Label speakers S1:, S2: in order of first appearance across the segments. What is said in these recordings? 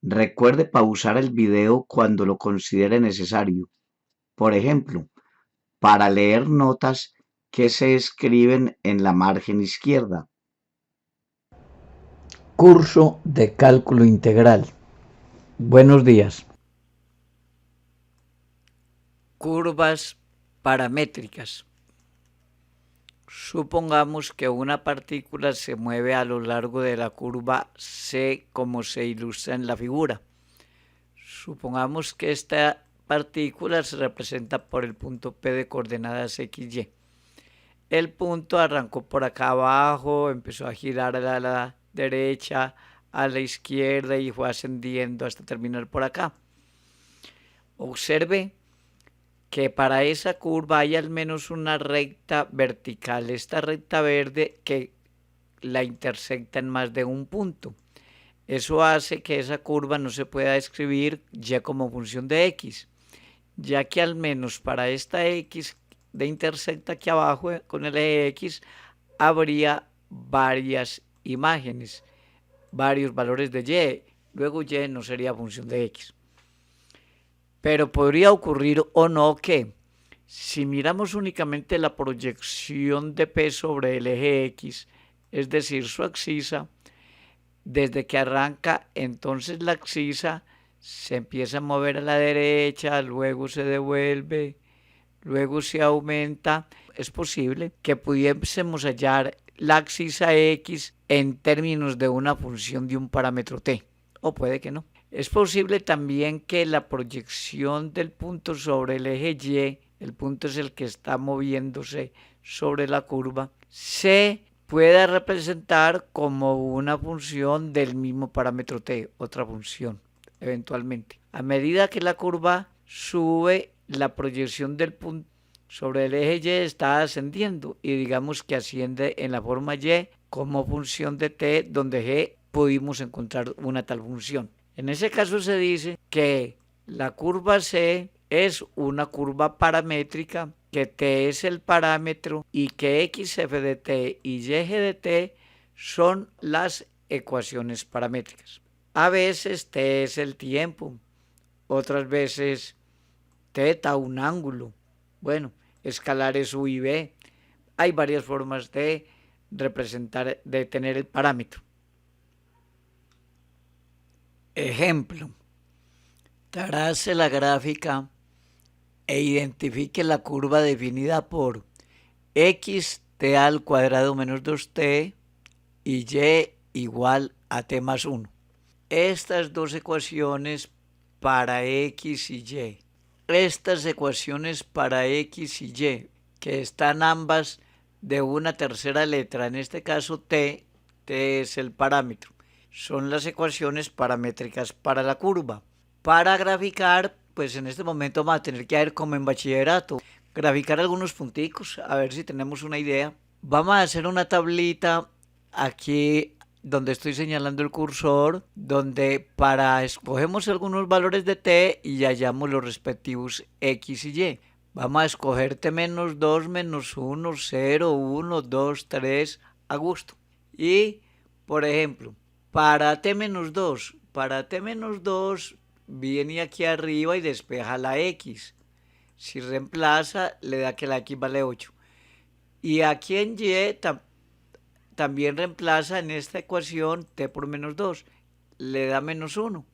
S1: Recuerde pausar el video cuando lo considere necesario. Por ejemplo, para leer notas que se escriben en la margen izquierda. Curso de cálculo integral. Buenos días.
S2: Curvas paramétricas. Supongamos que una partícula se mueve a lo largo de la curva C como se ilustra en la figura. Supongamos que esta partícula se representa por el punto P de coordenadas XY. El punto arrancó por acá abajo, empezó a girar a la derecha, a la izquierda y fue ascendiendo hasta terminar por acá. Observe que para esa curva hay al menos una recta vertical, esta recta verde que la intersecta en más de un punto. Eso hace que esa curva no se pueda escribir ya como función de x, ya que al menos para esta x de intersecta aquí abajo con el eje x habría varias imágenes, varios valores de y, luego y no sería función de x. Pero podría ocurrir o no que, si miramos únicamente la proyección de P sobre el eje X, es decir, su axisa, desde que arranca, entonces la axisa se empieza a mover a la derecha, luego se devuelve, luego se aumenta. Es posible que pudiésemos hallar la axisa X en términos de una función de un parámetro t, o puede que no. Es posible también que la proyección del punto sobre el eje Y, el punto es el que está moviéndose sobre la curva, se pueda representar como una función del mismo parámetro t, otra función, eventualmente. A medida que la curva sube, la proyección del punto sobre el eje Y está ascendiendo y digamos que asciende en la forma Y como función de t, donde g pudimos encontrar una tal función. En ese caso se dice que la curva C es una curva paramétrica, que t es el parámetro y que xf de t y yg de t son las ecuaciones paramétricas. A veces t es el tiempo, otras veces θ, un ángulo. Bueno, escalares u y b. Hay varias formas de representar, de tener el parámetro. Ejemplo, trace la gráfica e identifique la curva definida por x t al cuadrado menos 2t y y igual a t más 1. Estas dos ecuaciones para x y y. Estas ecuaciones para x y y, que están ambas de una tercera letra, en este caso t es el parámetro, son las ecuaciones paramétricas para la curva. Para graficar, pues en este momento vamos a tener que ver como en bachillerato, graficar algunos punticos, a ver si tenemos una idea. Vamos a hacer una tablita aquí donde estoy señalando el cursor, donde escogemos algunos valores de t y hallamos los respectivos x y y. Vamos a escoger t menos 2, menos 1, 0, 1, 2, 3, a gusto. Y, por ejemplo, para t menos 2, viene aquí arriba y despeja la x. Si reemplaza, le da que la x vale 8. Y aquí en y también reemplaza en esta ecuación t por menos 2, le da menos 1.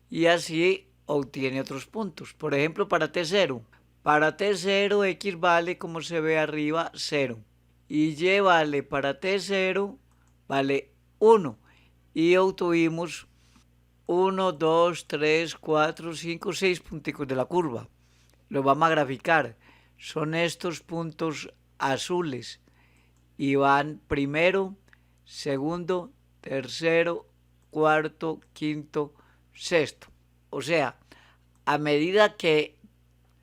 S2: Y así obtiene otros puntos. Por ejemplo, para t0. Para t0, x vale, como se ve arriba, 0. Y y vale para t0, vale 1. Y obtuvimos 1, 2, 3, 4, 5, 6 punticos de la curva. Lo vamos a graficar. Son estos puntos azules. Y van primero, segundo, tercero, cuarto, quinto, sexto. O sea, a medida que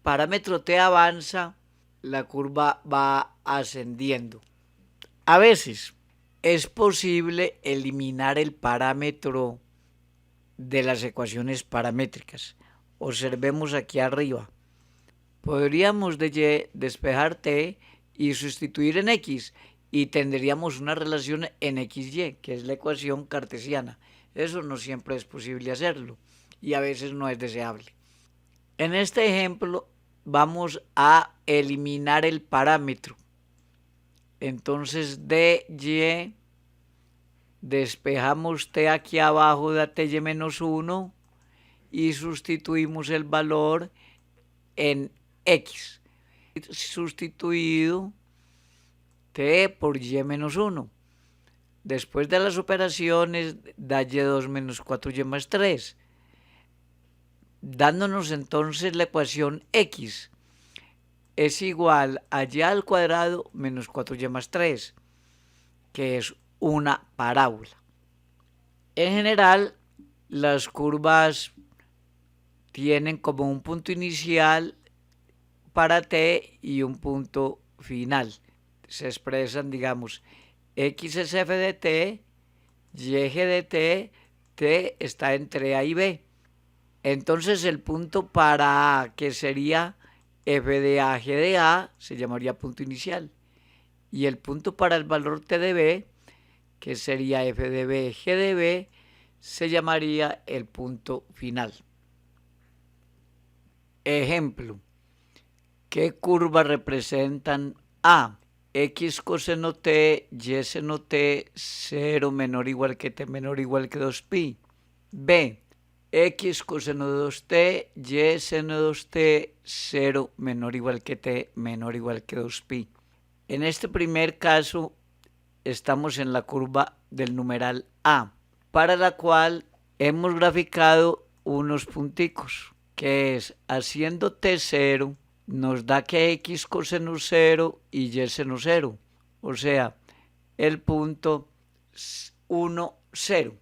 S2: parámetro t avanza, la curva va ascendiendo. A veces es posible eliminar el parámetro de las ecuaciones paramétricas. Observemos aquí arriba. Podríamos de y despejar t y sustituir en x y tendríamos una relación en xy, que es la ecuación cartesiana. Eso no siempre es posible hacerlo y a veces no es deseable. En este ejemplo vamos a eliminar el parámetro. Entonces de y despejamos t aquí abajo de ty menos 1 y sustituimos el valor en x. Sustituido t por y menos 1. Después de las operaciones da y2 menos 4y más 3, dándonos entonces la ecuación x es igual a y al cuadrado menos 4y más 3, que es una parábola. En general, las curvas tienen como un punto inicial para t y un punto final. Se expresan, digamos, x es f de t, y eje de t está entre a y b. Entonces el punto para a, que sería f de a, g de a, se llamaría punto inicial. Y el punto para el valor t de b, que sería f de b, g de b, se llamaría el punto final. Ejemplo, ¿qué curvas representan a? X coseno t, y seno t, 0 menor o igual que t menor o igual que 2pi. B, x coseno de 2t, y seno de 2t, 0 menor o igual que t menor o igual que 2pi. En este primer caso estamos en la curva del numeral a, para la cual hemos graficado unos punticos, que es haciendo t 0, nos da que x coseno 0 y y seno 0, o sea, el punto 1, 0.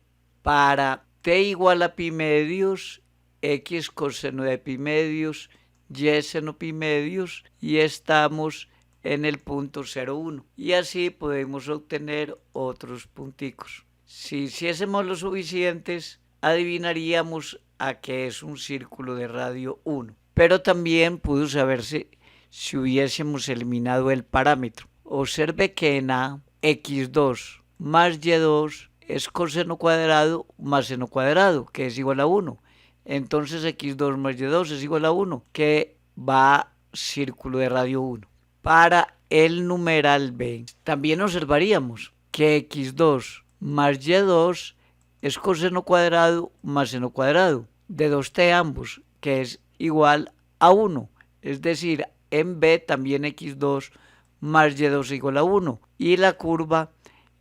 S2: Para t igual a pi medios, x coseno de pi medios, y seno pi medios, y estamos en el punto 0,1. Y así podemos obtener otros punticos. Si hiciésemos los suficientes, adivinaríamos a que es un círculo de radio 1. Pero también pudo saberse si hubiésemos eliminado el parámetro. Observe que en A, x2 más y2 es coseno cuadrado más seno cuadrado, que es igual a 1. Entonces x2 más y2 es igual a 1, que va a círculo de radio 1. Para el numeral b, también observaríamos que x2 más y2 es coseno cuadrado más seno cuadrado, de 2t ambos, que es igual a 1. Es decir, en b también x2 más y2 es igual a 1. Y la curva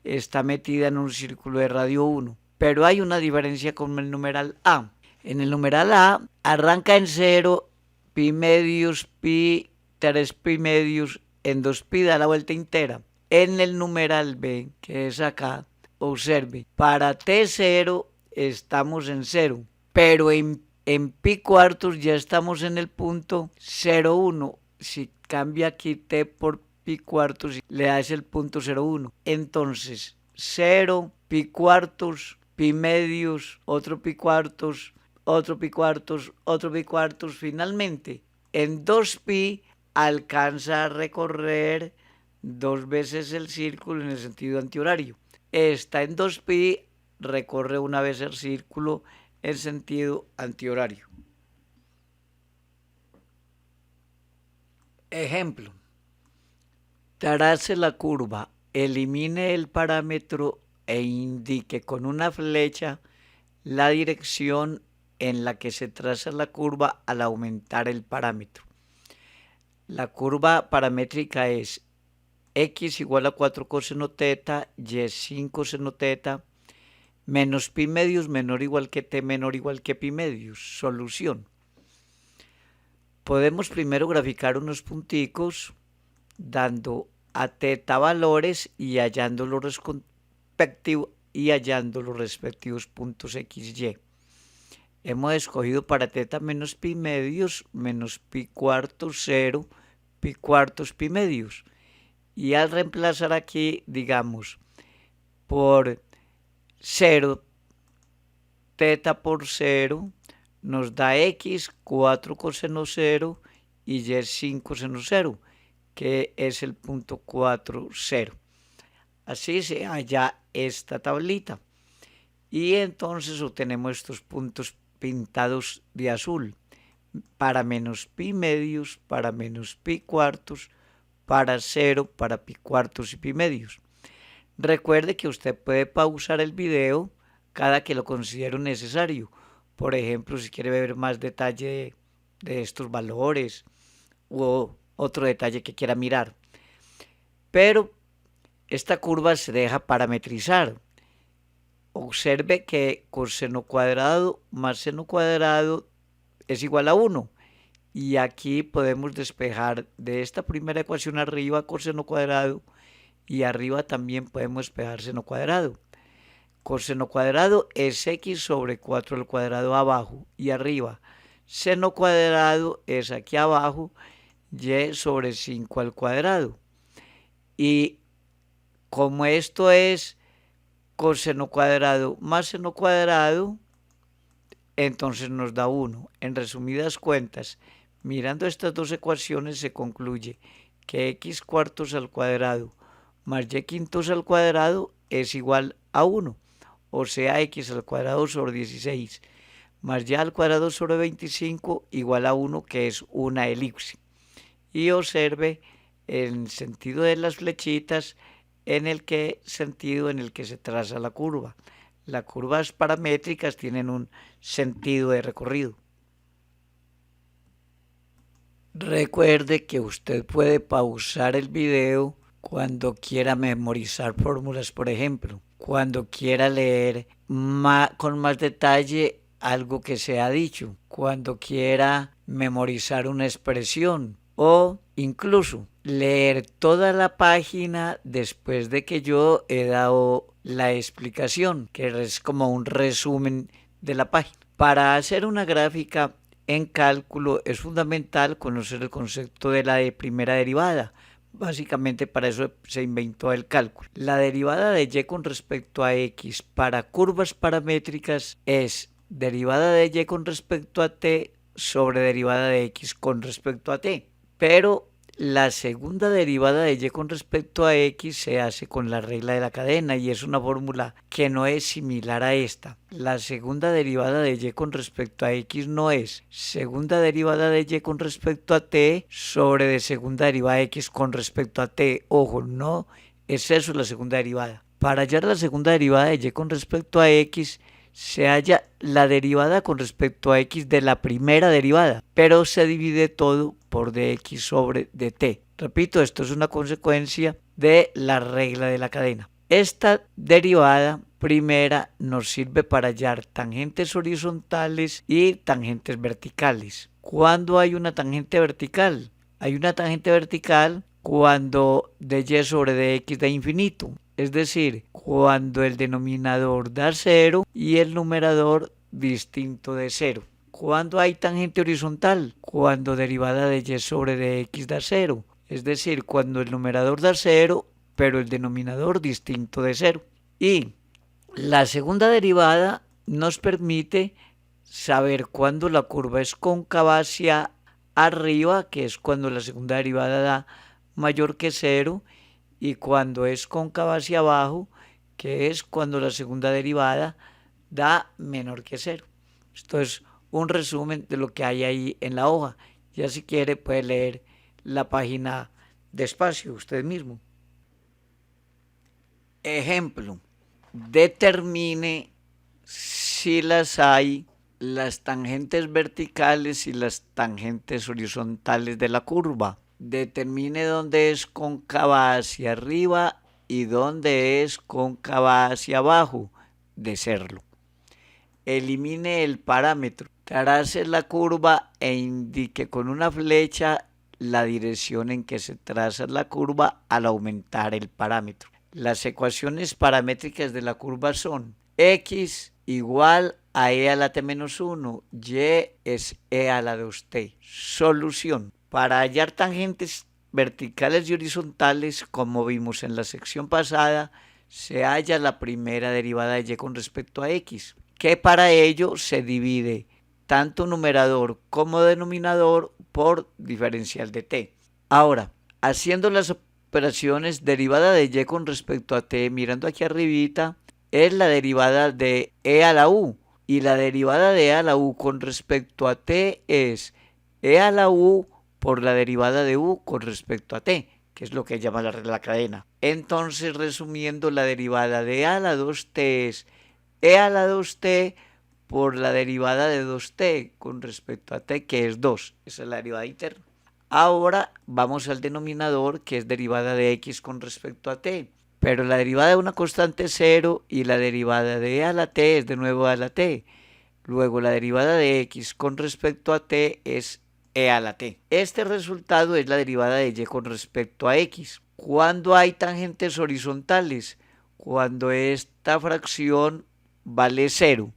S2: está metida en un círculo de radio 1. Pero hay una diferencia con el numeral a. En el numeral a arranca en 0, pi medios, pi, 3 pi medios, en 2pi da la vuelta entera. En el numeral b, que es acá, observe, para t0 estamos en 0, pero en pi cuartos ya estamos en el punto 0,1. Si cambia aquí t por pi cuartos, le da el punto 0,1. Entonces, 0, pi cuartos, pi medios, otro pi cuartos, otro pi cuartos, otro pi cuartos. Finalmente, en 2pi alcanza a recorrer 2 veces el círculo en el sentido antihorario. Está en 2pi, recorre una vez el círculo en sentido antihorario. Ejemplo, trace la curva, elimine el parámetro e indique con una flecha la dirección en la que se traza la curva al aumentar el parámetro. La curva paramétrica es x igual a 4 coseno teta, y 5 seno teta, menos pi medios menor o igual que t menor o igual que pi medios. Solución. Podemos primero graficar unos punticos dando a teta valores y hallando los respectivos puntos x, y. Hemos escogido para teta menos pi medios, menos pi cuartos 0, pi cuartos pi medios. Y al reemplazar aquí, digamos, por 0, teta por 0, nos da x 4 coseno 0 y y 5 seno 0, que es el punto 4, 0. Así se halla esta tablita. y entonces obtenemos estos puntos pintados de azul para menos pi medios, para menos pi cuartos, para 0, para pi cuartos y pi medios. Recuerde que usted puede pausar el video cada que lo considere necesario. Por ejemplo, si quiere ver más detalle de estos valores o otro detalle que quiera mirar. Pero esta curva se deja parametrizar. Observe que coseno cuadrado más seno cuadrado es igual a 1. Y aquí podemos despejar de esta primera ecuación arriba coseno cuadrado y arriba también podemos despejar seno cuadrado. Coseno cuadrado es x sobre 4 al cuadrado abajo y arriba. Seno cuadrado es aquí abajo y sobre 5 al cuadrado. Y como esto es coseno cuadrado más seno cuadrado, entonces nos da 1. En resumidas cuentas, mirando estas dos ecuaciones se concluye que x cuartos al cuadrado más y quintos al cuadrado es igual a 1. O sea, x al cuadrado sobre 16 más y al cuadrado sobre 25 igual a 1, que es una elipse. Y observe el sentido de las flechitas en el sentido en el que se traza la curva. Las curvas paramétricas tienen un sentido de recorrido. Recuerde que usted puede pausar el video cuando quiera memorizar fórmulas, por ejemplo, cuando quiera leer con más detalle algo que se ha dicho, cuando quiera memorizar una expresión o incluso leer toda la página después de que yo he dado la explicación, que es como un resumen de la página. Para hacer una gráfica en cálculo es fundamental conocer el concepto de la primera derivada. Básicamente para eso se inventó el cálculo. La derivada de y con respecto a x para curvas paramétricas es derivada de y con respecto a t sobre derivada de x con respecto a t. Pero la segunda derivada de y con respecto a x se hace con la regla de la cadena y es una fórmula que no es similar a esta. La segunda derivada de y con respecto a x no es segunda derivada de y con respecto a t sobre de segunda derivada de x con respecto a t. Ojo, no es eso la segunda derivada. Para hallar la segunda derivada de y con respecto a x se halla la derivada con respecto a x de la primera derivada, pero se divide todo por dx sobre dt. Repito, esto es una consecuencia de la regla de la cadena. Esta derivada primera nos sirve para hallar tangentes horizontales y tangentes verticales. ¿Cuándo hay una tangente vertical? Hay una tangente vertical cuando dy sobre dx da infinito. Es decir, cuando el denominador da 0 y el numerador distinto de 0. ¿Cuándo hay tangente horizontal? Cuando derivada de y sobre dx da 0. Es decir, cuando el numerador da 0, pero el denominador distinto de 0. Y la segunda derivada nos permite saber cuándo la curva es cóncava hacia arriba, que es cuando la segunda derivada da mayor que 0, y cuando es cóncava hacia abajo, que es cuando la segunda derivada da menor que 0. Esto es un resumen de lo que hay ahí en la hoja. Ya si quiere puede leer la página despacio usted mismo. Ejemplo, determine si las hay las tangentes verticales y las tangentes horizontales de la curva. Determine dónde es cóncava hacia arriba y dónde es cóncava hacia abajo, de serlo. Elimine el parámetro. Trace la curva e indique con una flecha la dirección en que se traza la curva al aumentar el parámetro. Las ecuaciones paramétricas de la curva son x igual a e a la t menos 1, y es e a la 2t. Solución. Para hallar tangentes verticales y horizontales, como vimos en la sección pasada, se halla la primera derivada de y con respecto a x, que para ello se divide tanto numerador como denominador por diferencial de t. Ahora, haciendo las operaciones derivada de y con respecto a t, mirando aquí arribita, es la derivada de e a la u. Y la derivada de e a la u con respecto a t es e a la u por la derivada de u con respecto a t, que es lo que llama la cadena. Entonces, resumiendo, la derivada de e a la 2t es e a la 2t por la derivada de 2t con respecto a t, que es 2. Esa es la derivada interna. Ahora vamos al denominador, que es derivada de x con respecto a t. Pero la derivada de una constante es 0 y la derivada de e a la t es de nuevo a la t. Luego la derivada de x con respecto a t es e a la t. Este resultado es la derivada de y con respecto a x. ¿Cuándo hay tangentes horizontales? Cuando esta fracción vale 0.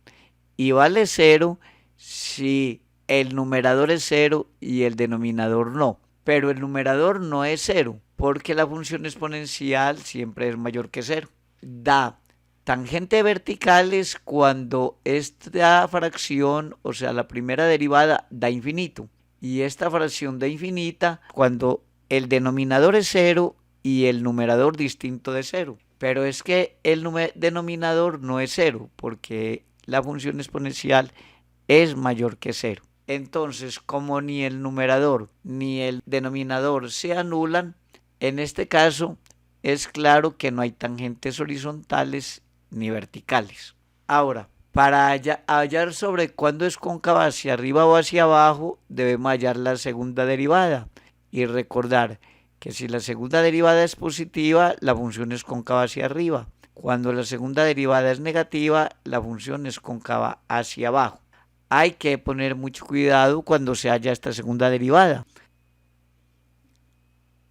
S2: Y vale 0 si el numerador es 0 y el denominador no. Pero el numerador no es 0 porque la función exponencial siempre es mayor que 0. Da tangente verticales cuando esta fracción, o sea, la primera derivada, da infinito. Y esta fracción da infinita cuando el denominador es 0 y el numerador distinto de 0. Pero es que el denominador no es 0 porque la función exponencial es mayor que 0. Entonces, como ni el numerador ni el denominador se anulan, en este caso es claro que no hay tangentes horizontales ni verticales. Ahora, para hallar sobre cuándo es cóncava hacia arriba o hacia abajo, debemos hallar la segunda derivada y recordar que si la segunda derivada es positiva, la función es cóncava hacia arriba. Cuando la segunda derivada es negativa, la función es cóncava hacia abajo. Hay que poner mucho cuidado cuando se halla esta segunda derivada.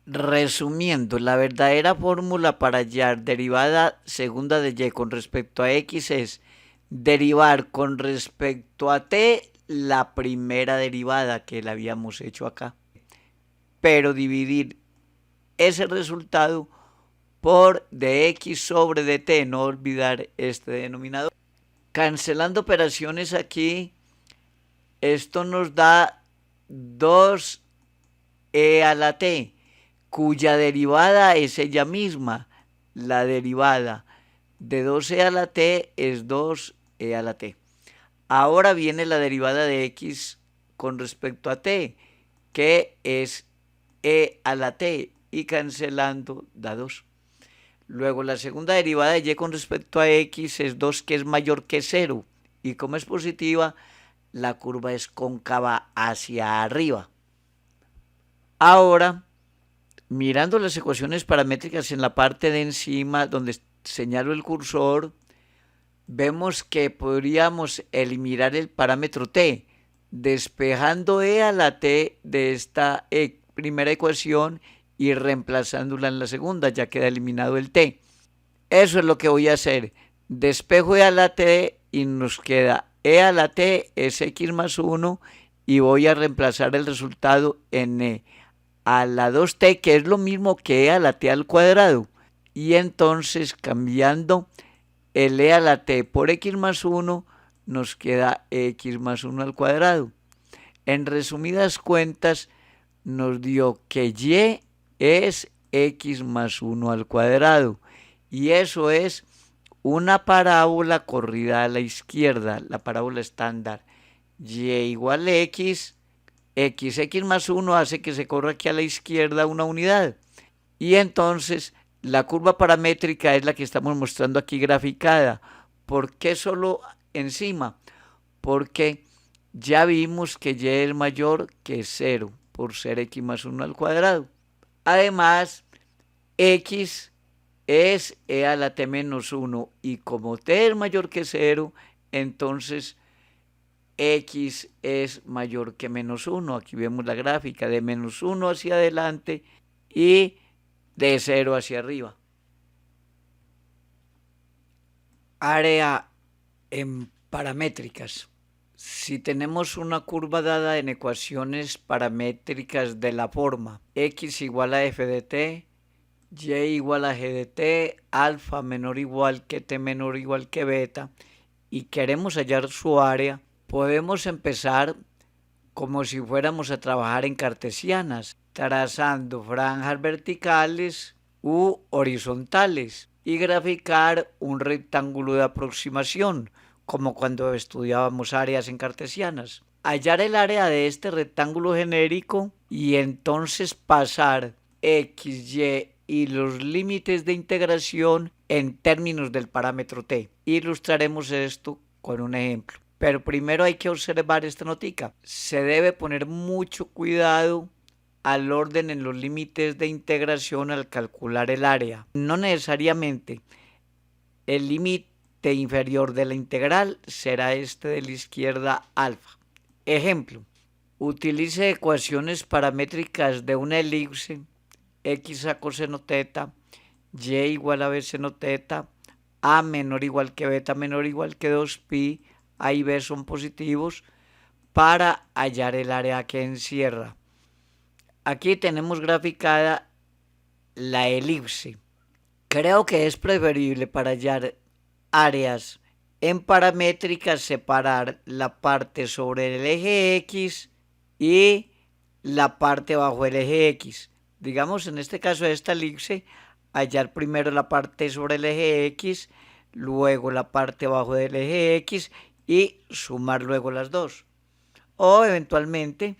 S2: Resumiendo, la verdadera fórmula para hallar derivada segunda de y con respecto a x es derivar con respecto a t la primera derivada que la habíamos hecho acá, pero dividir ese resultado por dx sobre dt, no olvidar este denominador. Cancelando operaciones aquí, esto nos da 2e a la t, cuya derivada es ella misma. La derivada de 2e a la t es 2e a la t. Ahora viene la derivada de x con respecto a t, que es e a la t, y cancelando da 2. Luego la segunda derivada de y con respecto a x es 2, que es mayor que 0. Y como es positiva, la curva es cóncava hacia arriba. Ahora, mirando las ecuaciones paramétricas en la parte de encima, donde señalo el cursor, vemos que podríamos eliminar el parámetro t, despejando e a la t de esta primera ecuación y reemplazándola en la segunda, ya queda eliminado el t. Eso es lo que voy a hacer. Despejo e a la t y nos queda e a la t es x más 1 y voy a reemplazar el resultado en e a la 2t, que es lo mismo que e a la t al cuadrado. Y entonces, cambiando el e a la t por x más 1, nos queda x más 1 al cuadrado. En resumidas cuentas, nos dio que y es x más 1 al cuadrado. Y eso es una parábola corrida a la izquierda, la parábola estándar. Y igual a x más 1 hace que se corra aquí a la izquierda una unidad. Y entonces la curva paramétrica es la que estamos mostrando aquí graficada. ¿Por qué solo encima? Porque ya vimos que y es mayor que 0 por ser x más 1 al cuadrado. Además, x es e a la t menos 1 y como t es mayor que 0, entonces x es mayor que menos 1. Aquí vemos la gráfica de menos 1 hacia adelante y de 0 hacia arriba. Área en paramétricas. Si tenemos una curva dada en ecuaciones paramétricas de la forma x igual a f de t, y igual a g de t, alfa menor o igual que t menor o igual que beta, y queremos hallar su área, podemos empezar como si fuéramos a trabajar en cartesianas, trazando franjas verticales u horizontales. y graficar un rectángulo de aproximación, como cuando estudiábamos áreas en cartesianas. Hallar el área de este rectángulo genérico y entonces pasar x, y los límites de integración en términos del parámetro t. Ilustraremos esto con un ejemplo. Pero primero hay que observar esta notica. Se debe poner mucho cuidado al orden en los límites de integración al calcular el área. No necesariamente el límite inferior de la integral será este de la izquierda alfa. Ejemplo, utilice ecuaciones paramétricas de una elipse x a coseno teta, y igual a b seno teta, a menor o igual que beta menor o igual que 2pi, a y b son positivos, para hallar el área que encierra. Aquí tenemos graficada la elipse. Creo que es preferible para hallar áreas en paramétricas separar la parte sobre el eje X y la parte bajo el eje X. Digamos, en este caso de esta elipse, hallar primero la parte sobre el eje X, luego la parte bajo del eje X y sumar luego las dos. O eventualmente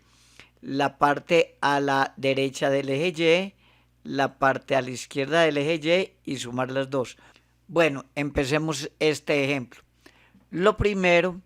S2: la parte a la derecha del eje Y, la parte a la izquierda del eje Y sumar las dos. Bueno, empecemos este ejemplo. Lo primero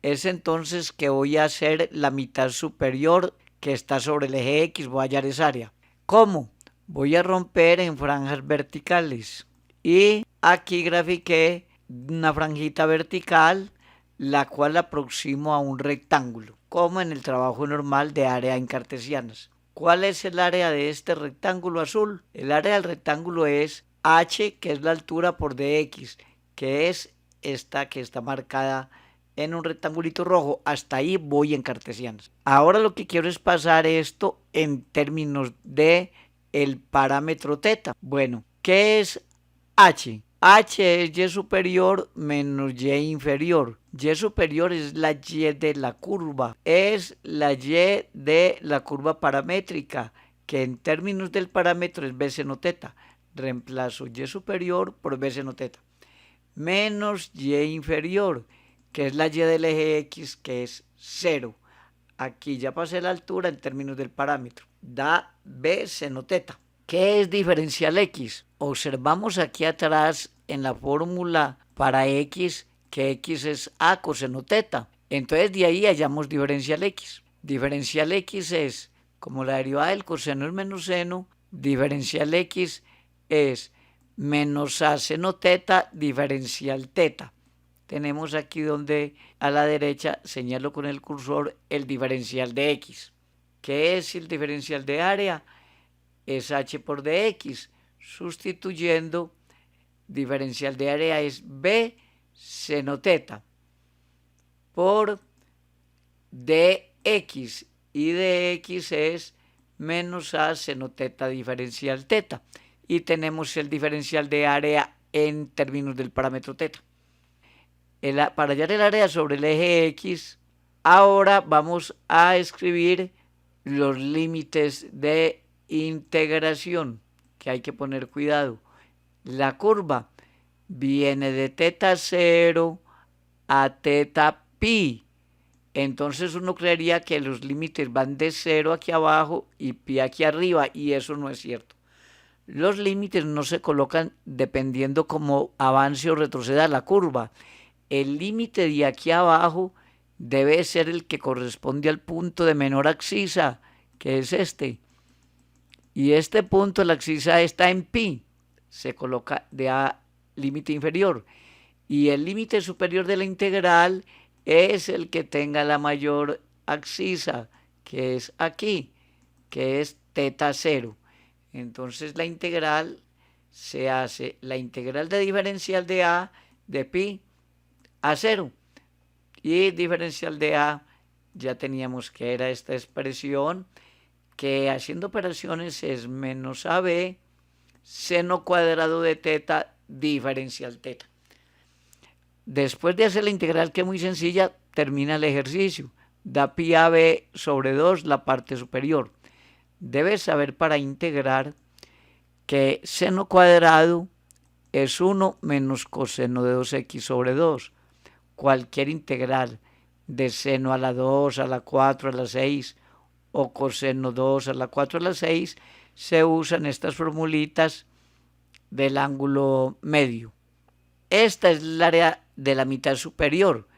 S2: es entonces que voy a hacer la mitad superior que está sobre el eje X, voy a hallar esa área. ¿Cómo? Voy a romper en franjas verticales. Y aquí grafiqué una franjita vertical, la cual aproximo a un rectángulo, como en el trabajo normal de área en cartesianas. ¿Cuál es el área de este rectángulo azul? El área del rectángulo es h, que es la altura por dx, que es esta que está marcada en un rectangulito rojo. Hasta ahí voy en cartesianas. Ahora lo que quiero es pasar esto en términos de el parámetro teta. Bueno, ¿qué es h? H es y superior menos y inferior. Y superior es la y de la curva. Es la y de la curva paramétrica, que en términos del parámetro es b seno teta. Reemplazo y superior por b seno teta. Menos y inferior, que es la y del eje X, que es 0. Aquí ya pasé la altura en términos del parámetro. Da b seno teta. ¿Qué es diferencial X? Observamos aquí atrás en la fórmula para X que X es A coseno teta. Entonces de ahí hallamos diferencial X. Diferencial X es, como la derivada del coseno es menos seno, diferencial X es menos A seno teta diferencial teta. Tenemos aquí donde a la derecha señalo con el cursor el diferencial de X. ¿Qué es el diferencial de área? Es h por dx, sustituyendo diferencial de área es b seno teta por dx, y dx es menos a seno teta diferencial teta, y tenemos el diferencial de área en términos del parámetro teta. Para hallar el área sobre el eje X, ahora vamos a escribir los límites de integración, que hay que poner cuidado. La curva viene de teta 0 a teta pi. Entonces uno creería que los límites van de 0 aquí abajo y pi aquí arriba, y eso no es cierto. Los límites no se colocan dependiendo cómo avance o retroceda la curva. El límite de aquí abajo debe ser el que corresponde al punto de menor abscisa, que es este. Y este punto, la abscisa está en pi, se coloca de a límite inferior. Y el límite superior de la integral es el que tenga la mayor abscisa, que es aquí, que es teta 0. Entonces la integral se hace la integral de diferencial de a de pi a 0. Y diferencial de a, ya teníamos que era esta expresión, que haciendo operaciones es menos AB seno cuadrado de teta diferencial teta. Después de hacer la integral, que es muy sencilla, termina el ejercicio. Da pi AB sobre 2 la parte superior. Debes saber para integrar que seno cuadrado es 1 menos coseno de 2x sobre 2. Cualquier integral de seno a la 2, a la 4, a la 6 o coseno 2 a la 4 a la 6 se usan estas formulitas del ángulo medio. Esta es el área de la mitad superior.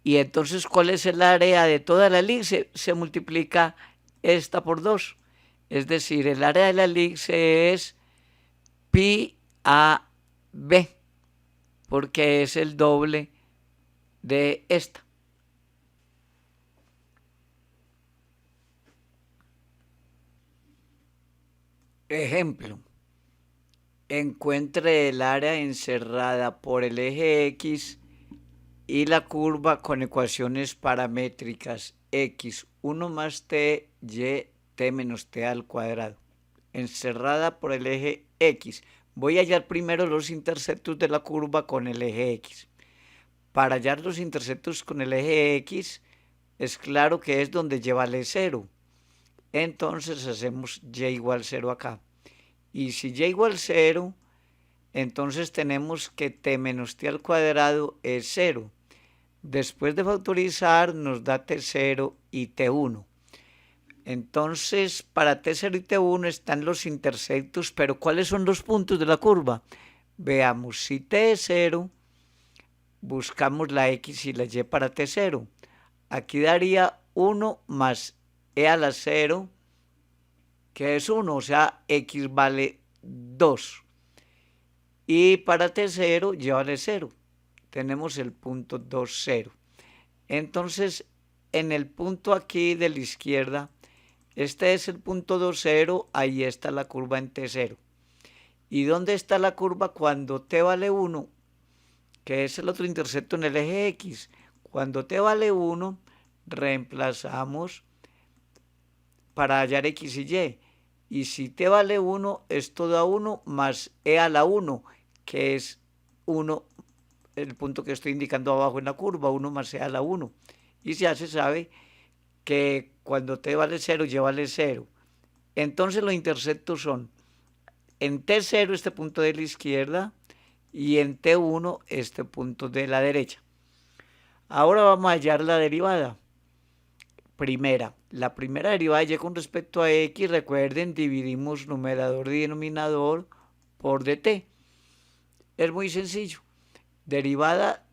S2: Y entonces, ¿cuál es el área de toda la elipse? Se multiplica esta por 2. Es decir, el área de la elipse es pi a b, porque es el doble de esta. Ejemplo, encuentre el área encerrada por el eje X y la curva con ecuaciones paramétricas x, 1 más t, y, t menos t al cuadrado, encerrada por el eje X. Voy a hallar primero los interceptos de la curva con el eje X. Para hallar los interceptos con el eje X, es claro que es donde y vale 0. Entonces hacemos y igual 0 acá. Y si y igual 0, entonces tenemos que t menos t al cuadrado es 0. Después de factorizar nos da t0 y t1. Entonces, para t0 y t1 están los interceptos, pero ¿cuáles son los puntos de la curva? Veamos, si t es 0, buscamos la x y la y para t0. Aquí daría 1 más e a la 0, que es 1, o sea, x vale 2. Y para t0 y vale 0. Tenemos el punto 2, 0. Entonces, en el punto aquí de la izquierda, este es el punto 2, 0, ahí está la curva en t0. ¿Y dónde está la curva cuando t vale 1? Que es el otro intercepto en el eje X. Cuando t vale 1, reemplazamos para hallar x y y. Y si t vale 1, es todo a 1 más e a la 1, que es 1, el punto que estoy indicando abajo en la curva, 1 más e a la 1. Y ya se sabe que cuando t vale 0, y vale 0. Entonces los interceptos son en t0 este punto de la izquierda y en t1 este punto de la derecha. Ahora vamos a hallar la derivada. La primera derivada de y con respecto a x, recuerden, dividimos numerador y denominador por dt. Es muy sencillo. Derivada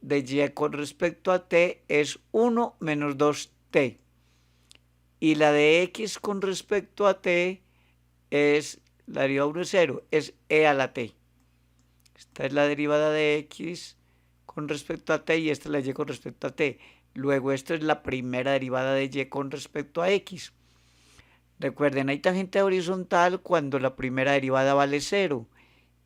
S2: de y con respecto a t es 1 menos 2t. Y la de x con respecto a t es, la derivada 1 es 0, es e a la t. Esta es la derivada de x con respecto a t y esta es la y con respecto a t. Luego, esto es la primera derivada de y con respecto a x. Recuerden, hay tangente horizontal cuando la primera derivada vale 0.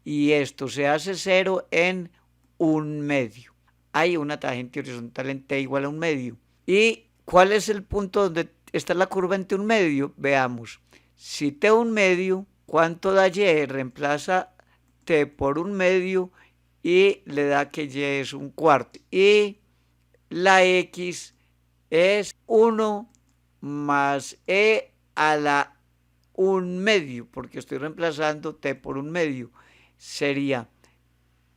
S2: Y esto se hace 0 en 1/2. Hay una tangente horizontal en t igual a 1/2. ¿Y cuál es el punto donde está la curva en t1/2? Veamos. Si t 1/2, ¿cuánto da y? Reemplaza t por 1/2 y le da que y es 1/4. Y la x es 1 más e a la 1/2, porque estoy reemplazando t por 1/2. Sería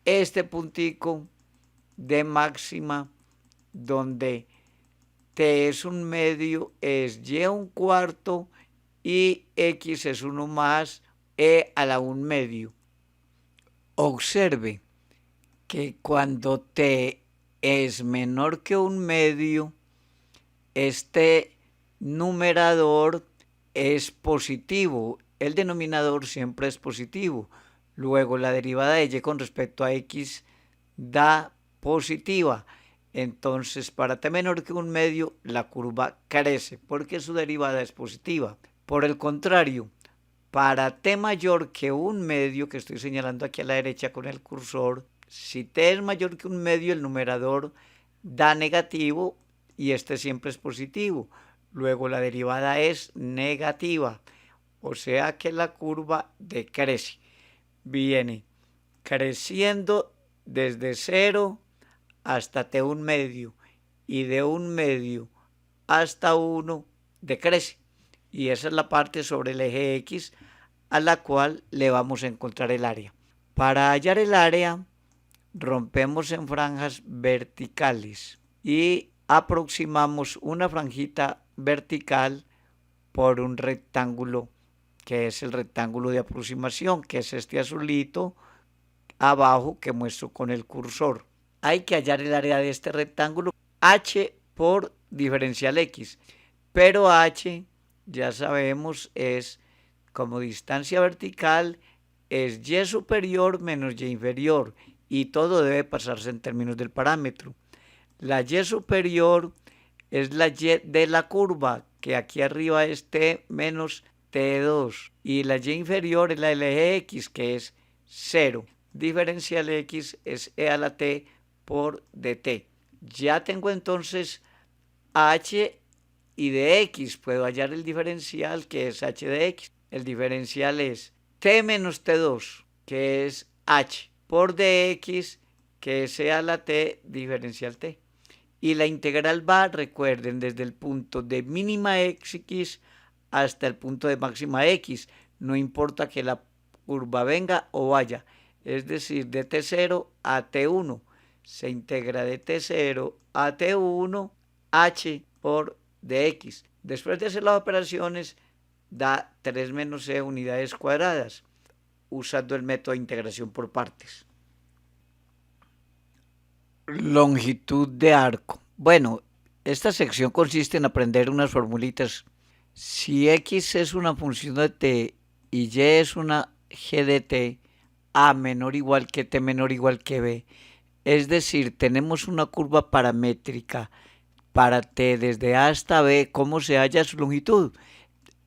S2: este puntico de máxima donde t es 1/2, es y 1/4 y x es 1 más e a la 1/2. Observe que cuando t es menor que 1/2, este numerador es positivo, el denominador siempre es positivo. Luego la derivada de y con respecto a x da positiva. Entonces, para t menor que 1/2, la curva crece porque su derivada es positiva. Por el contrario, para t mayor que 1/2, que estoy señalando aquí a la derecha con el cursor, si t es mayor que 1/2, el numerador da negativo y este siempre es positivo. Luego la derivada es negativa, o sea que la curva decrece. Viene creciendo desde 0 hasta t 1/2 y de 1/2 hasta 1 decrece. Y esa es la parte sobre el eje X a la cual le vamos a encontrar el área. Para hallar el área, rompemos en franjas verticales y aproximamos una franjita vertical por un rectángulo, que es el rectángulo de aproximación, que es este azulito abajo que muestro con el cursor. Hay que hallar el área de este rectángulo, h por diferencial x, pero h, ya sabemos, es como distancia vertical, es y superior menos y inferior, y todo debe pasarse en términos del parámetro. La y superior es la y de la curva, que aquí arriba es t menos t2, y la y inferior es la del eje x, que es 0. Diferencial x es e a la t por dt. Ya tengo entonces h y de x, puedo hallar el diferencial, que es h de x. El diferencial es t menos t2, que es h, por dx, que es e a la t diferencial t. Y la integral va, recuerden, desde el punto de mínima x hasta el punto de máxima x. No importa que la curva venga o vaya. Es decir, de t0 a t1. Se integra de t0 a t1 h por dx. Después de hacer las operaciones, da 3 menos e unidades cuadradas, usando el método de integración por partes. Longitud de arco. Bueno, esta sección consiste en aprender unas formulitas. Si x es una función de t y y es una g de t, a menor o igual que t menor o igual que b, es decir, tenemos una curva paramétrica para t desde a hasta b, ¿cómo se halla su longitud?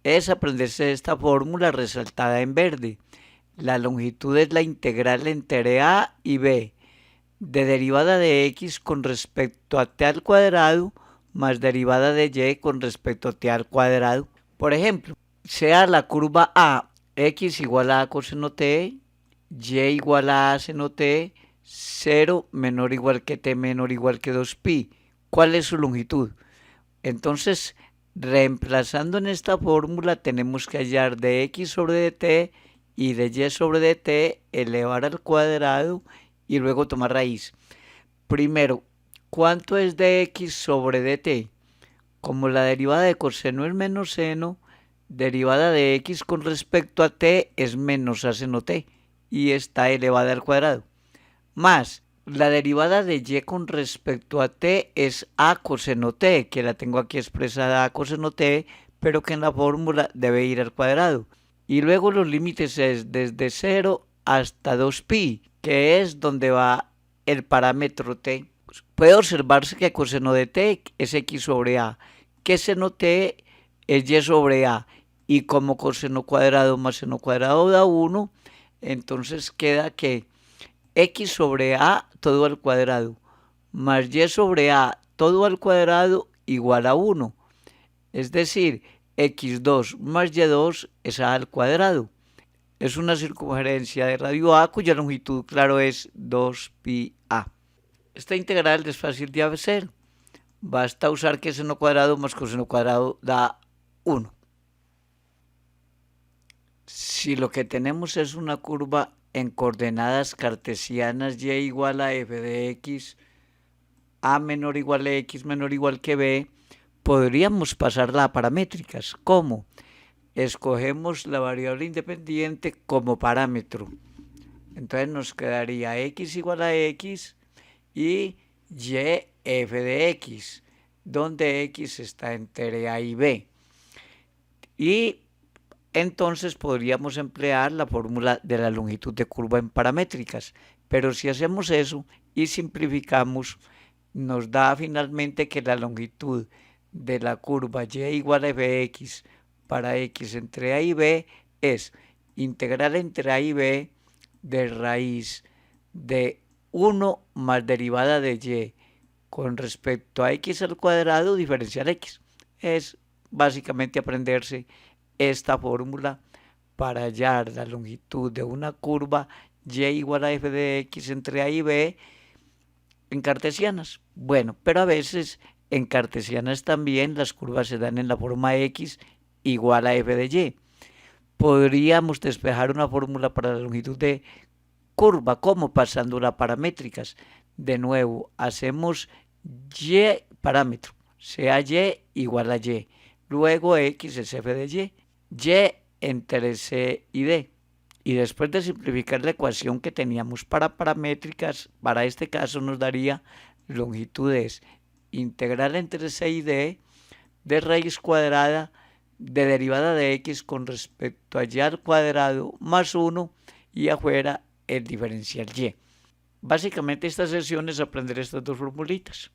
S2: Es aprenderse esta fórmula resaltada en verde. La longitud es la integral entre a y b de derivada de x con respecto a t al cuadrado más derivada de y con respecto a t al cuadrado. Por ejemplo, sea la curva a x igual a coseno t, y igual a seno t, 0 menor o igual que t menor o igual que 2pi. ¿Cuál es su longitud? Entonces, reemplazando en esta fórmula, tenemos que hallar de x sobre dt y de y sobre dt, elevar al cuadrado y luego tomar raíz. Primero, ¿cuánto es de x sobre dt? Como la derivada de coseno es menos seno, derivada de x con respecto a t es menos a seno t y está elevada al cuadrado. Más, la derivada de y con respecto a t es a coseno t, que la tengo aquí expresada a coseno t, pero que en la fórmula debe ir al cuadrado. Y luego los límites es desde 0 hasta 2pi, que es donde va el parámetro t. Puede observarse que coseno de t es x sobre a, que seno t es y sobre a, y como coseno cuadrado más seno cuadrado da 1, entonces queda que x sobre a todo al cuadrado más y sobre a todo al cuadrado igual a 1. Es decir, x2 más y2 es a al cuadrado. Es una circunferencia de radio a cuya longitud, claro, es 2pi a. Esta integral es fácil de hacer. Basta usar que seno cuadrado más coseno cuadrado da 1. Si lo que tenemos es una curva en coordenadas cartesianas y igual a f de x, a menor o igual a x menor o igual que b, podríamos pasarla a paramétricas. ¿Cómo? Escogemos la variable independiente como parámetro. Entonces nos quedaría x igual a x y f de x, donde x está entre a y b. Y entonces podríamos emplear la fórmula de la longitud de curva en paramétricas. Pero si hacemos eso y simplificamos, nos da finalmente que la longitud de la curva y igual a f de x para x entre a y b es integral entre a y b de raíz de 1 más derivada de y con respecto a x al cuadrado diferencial x. Es básicamente aprenderse esta fórmula para hallar la longitud de una curva y igual a f de x entre a y b en cartesianas. Bueno, pero a veces en cartesianas también las curvas se dan en la forma x igual a f de y. Podríamos despejar una fórmula para la longitud de curva. ¿Cómo? Pasándola a paramétricas. De nuevo, hacemos y parámetro, sea y igual a y. Luego x es f de y entre c y d. Y después de simplificar la ecuación que teníamos para paramétricas, para este caso nos daría longitud es integral entre c y d de raíz cuadrada de derivada de x con respecto a y al cuadrado más 1 y afuera el diferencial y. Básicamente esta sesión es aprender estas dos formulitas.